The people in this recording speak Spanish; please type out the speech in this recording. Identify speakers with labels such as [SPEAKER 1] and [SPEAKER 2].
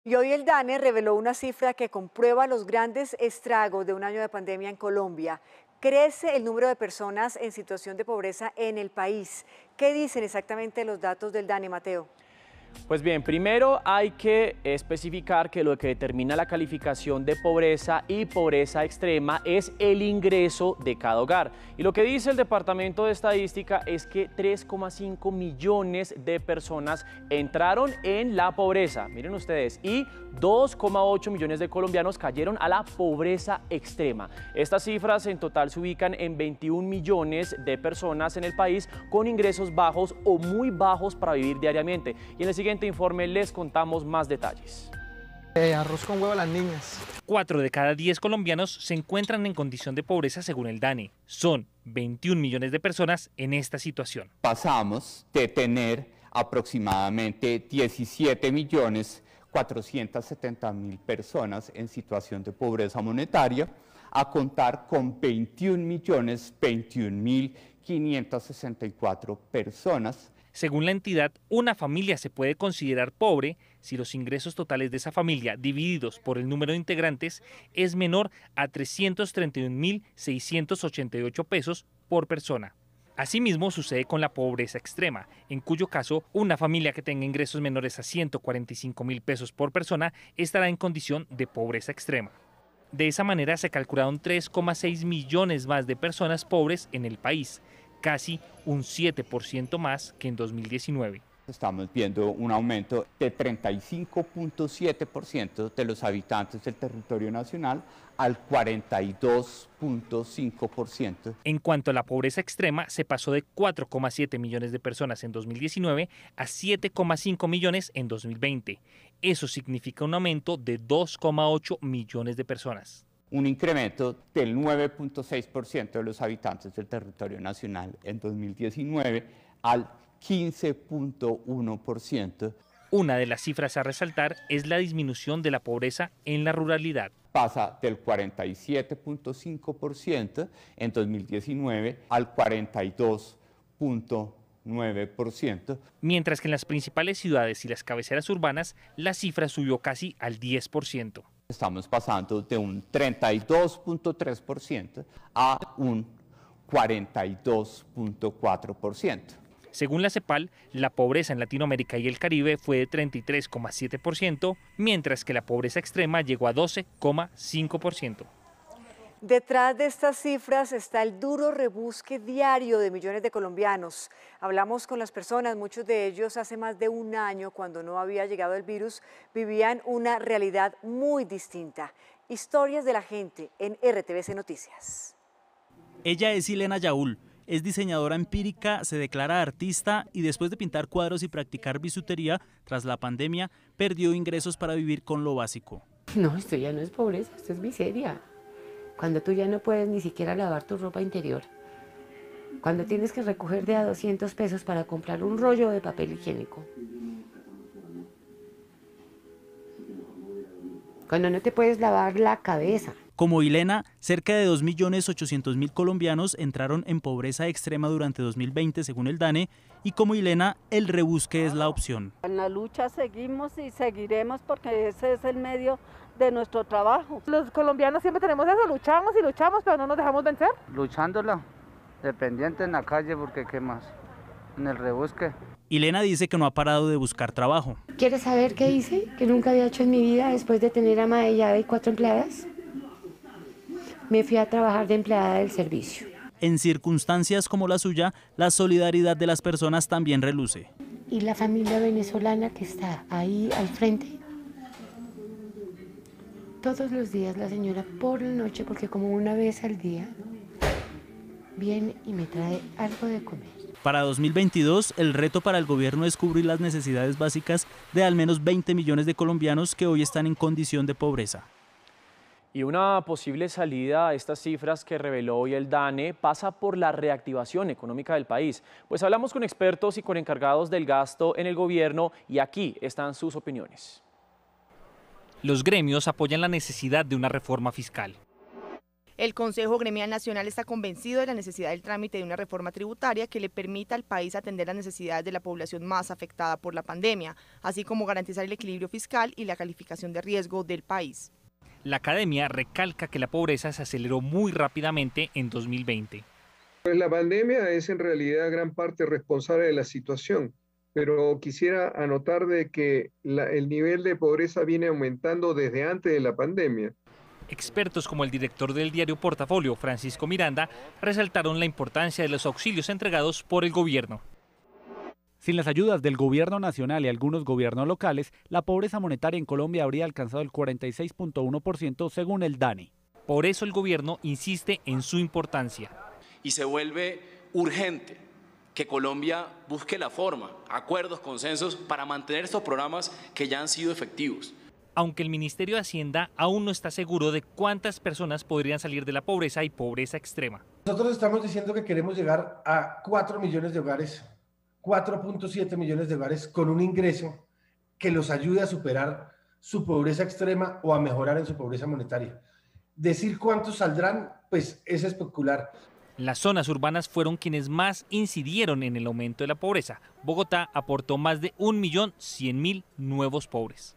[SPEAKER 1] Y hoy el DANE reveló una cifra que comprueba los grandes estragos de un año de pandemia en Colombia. Crece el número de personas en situación de pobreza en el país. ¿Qué dicen exactamente los datos del DANE, Mateo?
[SPEAKER 2] Pues bien, primero hay que especificar que lo que determina la calificación de pobreza y pobreza extrema es el ingreso de cada hogar. Y lo que dice el Departamento de Estadística es que 3,5 millones de personas entraron en la pobreza, miren ustedes, y 2,8 millones de colombianos cayeron a la pobreza extrema. Estas cifras en total se ubican en 21 millones de personas en el país con ingresos bajos o muy bajos para vivir diariamente. Y en el siguiente informe les contamos más detalles.
[SPEAKER 3] Arroz con huevo a las niñas.
[SPEAKER 4] 4 de cada 10 colombianos se encuentran en condición de pobreza según el DANE. Son 21 millones de personas en esta situación.
[SPEAKER 5] Pasamos de tener aproximadamente 17.470.000 personas en situación de pobreza monetaria a contar con 21.021.564 personas.
[SPEAKER 4] Según la entidad, una familia se puede considerar pobre si los ingresos totales de esa familia divididos por el número de integrantes es menor a 331.688 pesos por persona. Asimismo, sucede con la pobreza extrema, en cuyo caso una familia que tenga ingresos menores a 145.000 pesos por persona estará en condición de pobreza extrema. De esa manera se calcularon 3,6 millones más de personas pobres en el país, casi un 7% más que en 2019.
[SPEAKER 5] Estamos viendo un aumento de 35,7% de los habitantes del territorio nacional al 42,5%.
[SPEAKER 4] En cuanto a la pobreza extrema, se pasó de 4,7 millones de personas en 2019 a 7,5 millones en 2020. Eso significa un aumento de 2,8 millones de personas.
[SPEAKER 5] Un incremento del 9,6% de los habitantes del territorio nacional en 2019 al 15,1%.
[SPEAKER 4] Una de las cifras a resaltar es la disminución de la pobreza en la ruralidad.
[SPEAKER 5] Pasa del 47,5% en 2019 al 42,9%.
[SPEAKER 4] Mientras que en las principales ciudades y las cabeceras urbanas, la cifra subió casi al 10%.
[SPEAKER 5] Estamos pasando de un 32,3% a un 42,4%.
[SPEAKER 4] Según la CEPAL, la pobreza en Latinoamérica y el Caribe fue de 33,7%, mientras que la pobreza extrema llegó a 12,5%.
[SPEAKER 1] Detrás de estas cifras está el duro rebusque diario de millones de colombianos. Hablamos con las personas, muchos de ellos hace más de un año, cuando no había llegado el virus, vivían una realidad muy distinta. Historias de la gente en RTVC Noticias.
[SPEAKER 6] Ella es Ilena Yaúl, es diseñadora empírica, se declara artista y después de pintar cuadros y practicar bisutería, tras la pandemia, perdió ingresos para vivir con lo básico.
[SPEAKER 7] No, esto ya no es pobreza, esto es miseria. Cuando tú ya no puedes ni siquiera lavar tu ropa interior. Cuando tienes que recoger de a 200 pesos para comprar un rollo de papel higiénico. Cuando no te puedes lavar la cabeza.
[SPEAKER 6] Como Ilena, cerca de 2.800.000 colombianos entraron en pobreza extrema durante 2020, según el DANE, y como Ilena, el rebusque es la opción.
[SPEAKER 8] En la lucha seguimos y seguiremos porque ese es el medio de nuestro trabajo.
[SPEAKER 9] Los colombianos siempre tenemos eso, luchamos y luchamos, pero no nos dejamos vencer.
[SPEAKER 10] Luchándola, dependiente en la calle, porque qué más, en el rebusque.
[SPEAKER 6] Ilena dice que no ha parado de buscar trabajo.
[SPEAKER 7] ¿Quieres saber qué hice? Que nunca había hecho en mi vida después de tener ama de llave y 4 empleadas. Me fui a trabajar de empleada del servicio.
[SPEAKER 6] En circunstancias como la suya, la solidaridad de las personas también reluce.
[SPEAKER 7] Y la familia venezolana que está ahí al frente. Todos los días la señora por la noche, porque como una vez al día, viene y me trae algo de comer.
[SPEAKER 6] Para 2022, el reto para el gobierno es cubrir las necesidades básicas de al menos 20 millones de colombianos que hoy están en condición de pobreza.
[SPEAKER 2] Y una posible salida a estas cifras que reveló hoy el DANE pasa por la reactivación económica del país. Pues hablamos con expertos y con encargados del gasto en el gobierno y aquí están sus opiniones.
[SPEAKER 4] Los gremios apoyan la necesidad de una reforma fiscal.
[SPEAKER 11] El Consejo Gremial Nacional está convencido de la necesidad del trámite de una reforma tributaria que le permita al país atender las necesidades de la población más afectada por la pandemia, así como garantizar el equilibrio fiscal y la calificación de riesgo del país.
[SPEAKER 4] La academia recalca que la pobreza se aceleró muy rápidamente en 2020.
[SPEAKER 12] Pues la pandemia es en realidad gran parte responsable de la situación, pero quisiera anotar de que el nivel de pobreza viene aumentando desde antes de la pandemia.
[SPEAKER 4] Expertos como el director del diario Portafolio, Francisco Miranda, resaltaron la importancia de los auxilios entregados por el gobierno.
[SPEAKER 13] Sin las ayudas del gobierno nacional y algunos gobiernos locales, la pobreza monetaria en Colombia habría alcanzado el 46.1% según el DANE.
[SPEAKER 4] Por eso el gobierno insiste en su importancia.
[SPEAKER 14] Y se vuelve urgente que Colombia busque la forma, acuerdos, consensos para mantener estos programas que ya han sido efectivos.
[SPEAKER 4] Aunque el Ministerio de Hacienda aún no está seguro de cuántas personas podrían salir de la pobreza y pobreza extrema.
[SPEAKER 15] Nosotros estamos diciendo que queremos llegar a 4 millones de hogares, 4.7 millones de hogares con un ingreso que los ayude a superar su pobreza extrema o a mejorar en su pobreza monetaria. Decir cuántos saldrán, pues es especular.
[SPEAKER 4] Las zonas urbanas fueron quienes más incidieron en el aumento de la pobreza. Bogotá aportó más de 1.100.000 nuevos pobres.